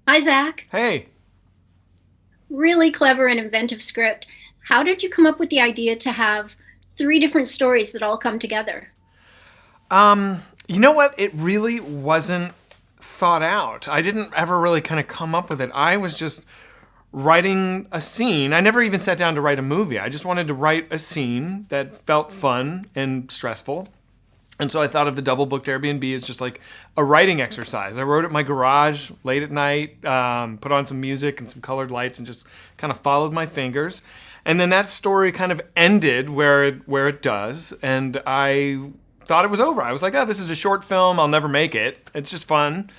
Hi, Zach. Hey, Really clever and inventive script. How did you come up with the idea to have three different stories that all come together? you know what? It really wasn't thought out. I didn't ever really kind of come up with it. I was just writing a scene. I never even sat down to write a movie. I just wanted to write a scene that felt fun and stressful. And so I thought of the double booked Airbnb as just like a writing exercise. I wrote it in my garage late at night, put on some music and some colored lights, and just kind of followed my fingers. And then that story kind of ended where it does, and I thought it was over. I was like, oh, this is a short film. I'll never make it. It's just fun.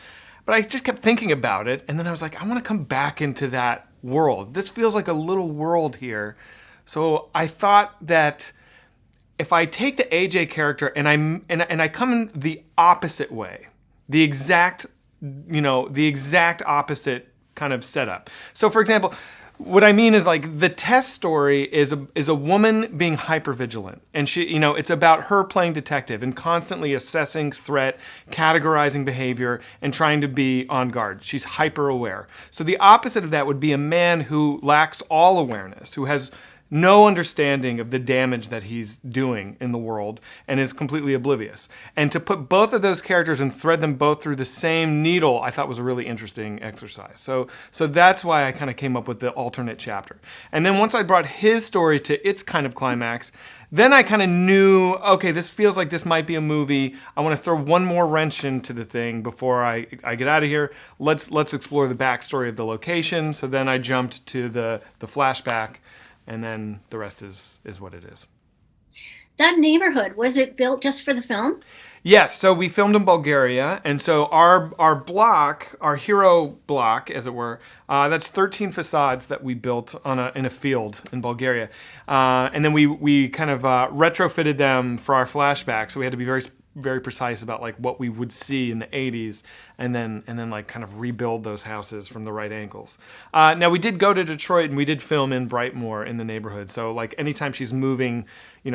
But I just kept thinking about it, and then I was like, I want to come back into that world. This feels like a little world here. So I thought that if I take the AJ character and I come in the opposite way, the exact the exact opposite kind of setup. So for example, what I mean is like the Tess story is a woman being hypervigilant, and it's about her playing detective and constantly assessing threat, categorizing behavior, and trying to be on guard. She's hyper aware. So the opposite of that would be a man who lacks all awareness, who has no understanding of the damage that he's doing in the world and is completely oblivious. And to put both of those characters and thread them both through the same needle, I thought was a really interesting exercise. So that's why I kind of came up with the alternate chapter. And then once I brought his story to its kind of climax, then I kind of knew, okay, this feels like this might be a movie. I want to throw one more wrench into the thing before I get out of here. Let's explore the backstory of the location. So then I jumped to the flashback, and then the rest is what it is. That neighborhood, was it built just for the film? Yes, so we filmed in Bulgaria, and so our block, our hero block, as it were, that's 13 facades that we built in a field in Bulgaria, and then we kind of retrofitted them for our flashback. So we had to be very precise about like what we would see in the 80s, and then like kind of rebuild those houses from the right angles. Now we did go to Detroit, and we did film in Brightmoor in the neighborhood. So like anytime she's moving,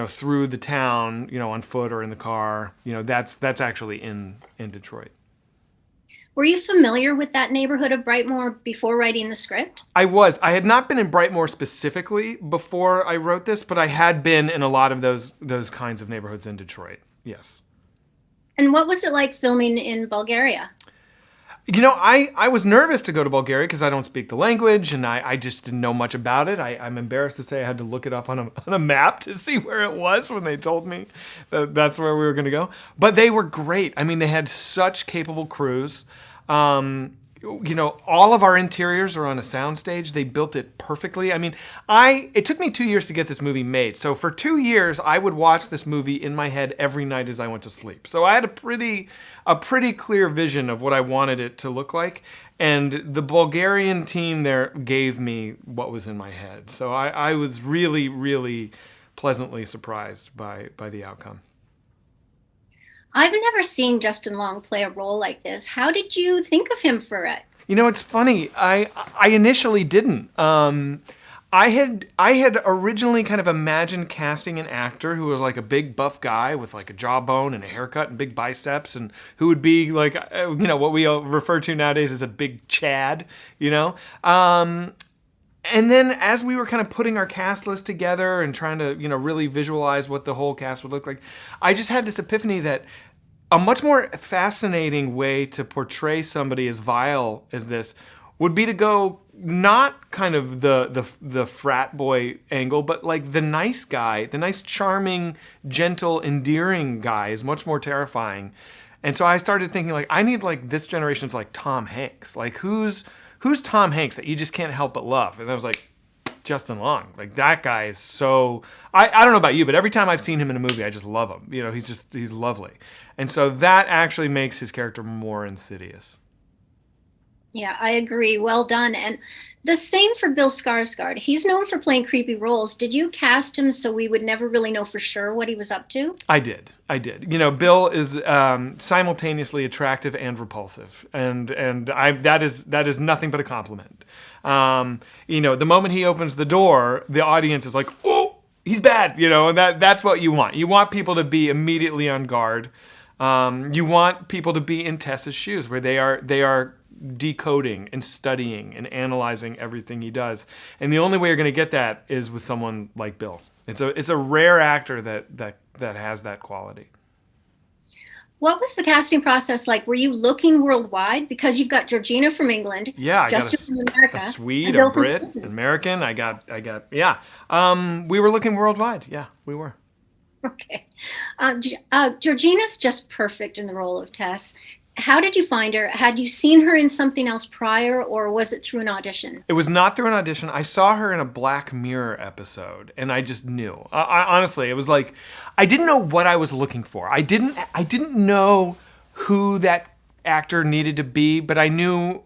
through the town, on foot or in the car, that's actually in Detroit. Were you familiar with that neighborhood of Brightmoor before writing the script? I was. I had not been in Brightmoor specifically before I wrote this, but I had been in a lot of those kinds of neighborhoods in Detroit. Yes. And what was it like filming in Bulgaria? I was nervous to go to Bulgaria because I don't speak the language, and I just didn't know much about it. I'm embarrassed to say I had to look it up on a map to see where it was when they told me that's where we were going to go. But they were great. I mean, they had such capable crews. All of our interiors are on a soundstage. They built it perfectly. I mean, it took me 2 years to get this movie made. So for 2 years, I would watch this movie in my head every night as I went to sleep. So I had a pretty clear vision of what I wanted it to look like. And the Bulgarian team there gave me what was in my head. So I was really, really pleasantly surprised by the outcome. I've never seen Justin Long play a role like this. How did you think of him for it? It's funny. I initially didn't. I had originally kind of imagined casting an actor who was like a big buff guy with like a jawbone and a haircut and big biceps, and who would be like what we refer to nowadays as a big Chad. And then as we were kind of putting our cast list together and trying to really visualize what the whole cast would look like, I just had this epiphany that a much more fascinating way to portray somebody as vile as this would be to go not kind of the frat boy angle, but like the nice guy, the nice, charming, gentle, endearing guy is much more terrifying. And so I started thinking like I need like this generation's like Tom Hanks. Like who's Tom Hanks that you just can't help but love? And I was like, Justin Long. Like that guy is so. I don't know about you, but every time I've seen him in a movie, I just love him. He's lovely, and so that actually makes his character more insidious. Yeah, I agree. Well done. And the same for Bill Skarsgard. He's known for playing creepy roles. Did you cast him so we would never really know for sure what he was up to? I did. Bill is simultaneously attractive and repulsive, and that is nothing but a compliment. The moment he opens the door, the audience is like, "Oh, he's bad," and that's what you want. You want people to be immediately on guard. You want people to be in Tessa's shoes, where they are decoding and studying and analyzing everything he does. And the only way you're going to get that is with someone like Bill. It's a rare actor that has that quality. What was the casting process like? Were you looking worldwide? Because you've got Georgina from England, Yeah, I got Justin from America, a Swede, and a Bill from Brit, Sweden. an American. Yeah. We were looking worldwide. Yeah, we were. Okay. Georgina's just perfect in the role of Tess. How did you find her? Had you seen her in something else prior, or was it through an audition? It was not through an audition. I saw her in a Black Mirror episode, and I just knew. Honestly, it was like I didn't know what I was looking for. I didn't know who that actor needed to be, but I knew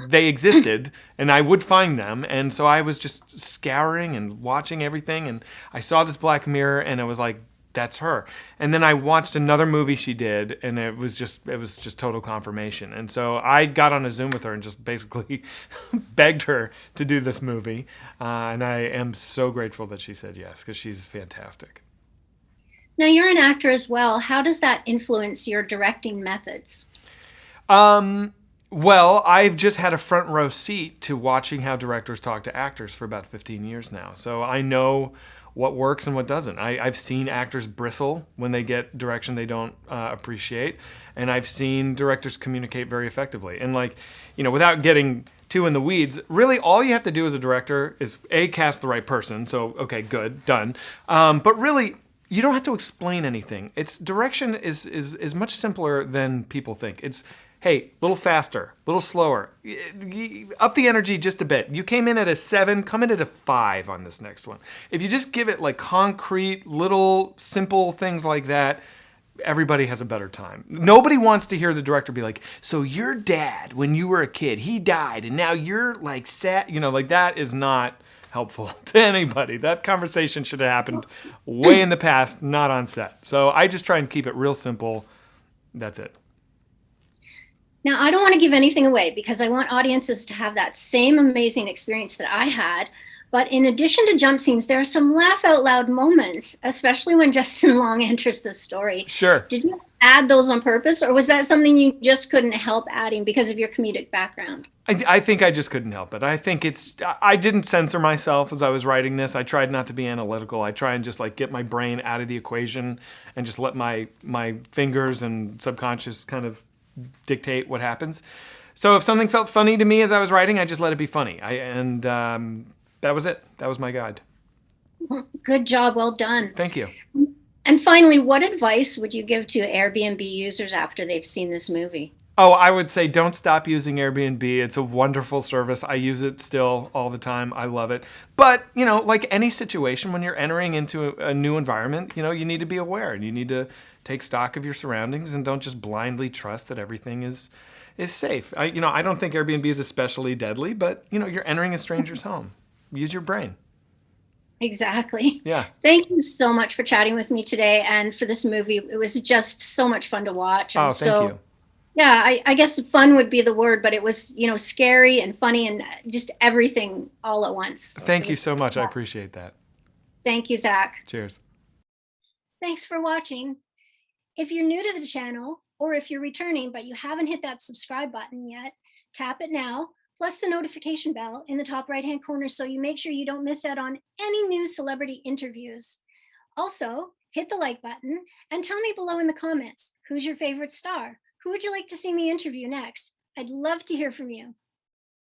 they existed, and I would find them. And so I was just scouring and watching everything, and I saw this Black Mirror, and it was like, that's her. And then I watched another movie she did, and it was just total confirmation. And so I got on a Zoom with her and just basically begged her to do this movie. And I am so grateful that she said yes, because she's fantastic. Now, you're an actor as well. How does that influence your directing methods? Well, I've just had a front row seat to watching how directors talk to actors for about 15 years now. So I know what works and what doesn't. I've seen actors bristle when they get direction they don't appreciate, and I've seen directors communicate very effectively. And without getting too in the weeds, really all you have to do as a director is cast the right person. So okay, good, done. But really, you don't have to explain anything. Direction is much simpler than people think. It's, hey, a little faster, a little slower, up the energy just a bit. You came in at a 7, come in at a 5 on this next one. If you just give it like concrete, little, simple things like that, everybody has a better time. Nobody wants to hear the director be like, so your dad, when you were a kid, he died, and now you're like sad. That is not helpful to anybody. That conversation should have happened way in the past, not on set. So I just try and keep it real simple. That's it. Now, I don't want to give anything away because I want audiences to have that same amazing experience that I had. But in addition to jump scenes, there are some laugh out loud moments, especially when Justin Long enters the story. Sure. Did you add those on purpose, or was that something you just couldn't help adding because of your comedic background? I think I just couldn't help it. I didn't censor myself as I was writing this. I tried not to be analytical. I try and just get my brain out of the equation and just let my fingers and subconscious kind of dictate what happens. So if something felt funny to me as I was writing, I just let it be funny. That was it. That was my guide. Good job. Well done. Thank you. And finally, what advice would you give to Airbnb users after they've seen this movie? Oh, I would say don't stop using Airbnb. It's a wonderful service. I use it still all the time. I love it. But, like any situation, when you're entering into a new environment, you need to be aware, and you need to take stock of your surroundings, and don't just blindly trust that everything is safe. I don't think Airbnb is especially deadly, but, you're entering a stranger's home. Use your brain. Exactly. Yeah. Thank you so much for chatting with me today and for this movie. It was just so much fun to watch. And thank you. Yeah, I guess fun would be the word, but it was, scary and funny and just everything all at once. Thank you so much. I appreciate that. Thank you, Zach. Cheers. Thanks for watching. If you're new to the channel, or if you're returning but you haven't hit that subscribe button yet, tap it now, plus the notification bell in the top right-hand corner so you make sure you don't miss out on any new celebrity interviews. Also, hit the like button and tell me below in the comments, who's your favorite star? Who would you like to see me interview next? I'd love to hear from you.